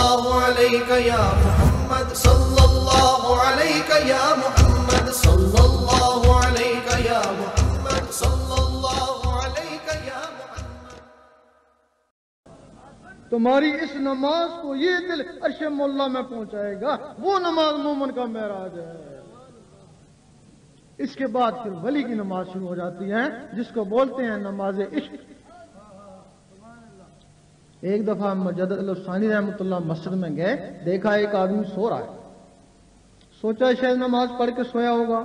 اللہ علیہ یا محمد صلی اللہ علیہ یا محمد صلی اللہ علیہ یا محمد صلی اللہ علیہ یا محمد. تمہاری اس نماز کو یہ دل عرش مولا میں پہنچائے گا. وہ نماز مومن کا معراج ہے. اس کے بعد پھر ولی کی نماز شروع ہو جاتی ہے جس کو بولتے ہیں نماز عشق. ایک دفعہ مجدد الثانی رحمۃ اللہ مسجد میں گئے, دیکھا ایک آدمی سو رہا ہے. سوچا شاید نماز پڑھ کے سویا ہوگا.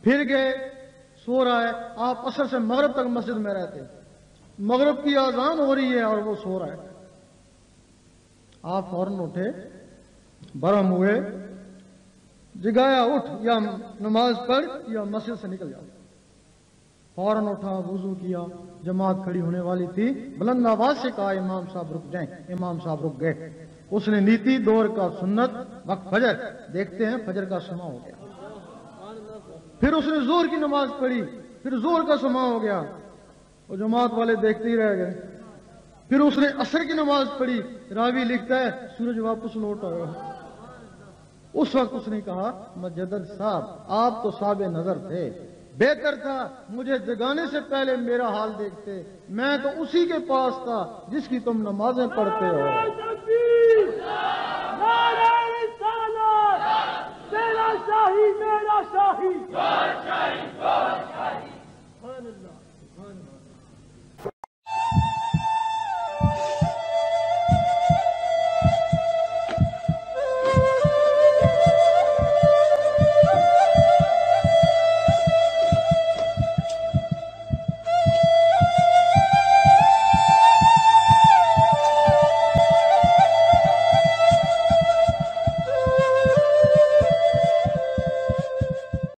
پھر گئے, سو رہا ہے. آپ عصر سے مغرب تک مسجد میں رہتے, مغرب کی اذان ہو رہی ہے اور وہ سو رہا ہے. آپ فوراً اٹھے, برہم ہوئے, جگایا اٹھ یا نماز پڑھ یا مسجد سے نکل جاؤ. فوراً اٹھا, وضو کیا, جماعت کھڑی ہونے والی تھی, بلند آواز سے کہا امام صاحب رک جائیں. امام صاحب رک گئے. اس نے نیتی دور کا سنت وقت فجر, دیکھتے ہیں فجر کا سما ہو گیا. پھر اس نے زور کی نماز پڑھی, پھر زور کا سما ہو گیا. وہ جماعت والے دیکھتے ہی رہ گئے. پھر اس نے عصر کی نماز پڑھی. راوی لکھتا ہے سورج واپس لوٹ آیا. اس وقت اس نے کہا مجدد صاحب آپ تو صاحب نظر تھے, بہتر تھا مجھے جگانے سے پہلے میرا حال دیکھتے. میں تو اسی کے پاس تھا جس کی تم نمازیں پڑھتے ہو. میرا شاہی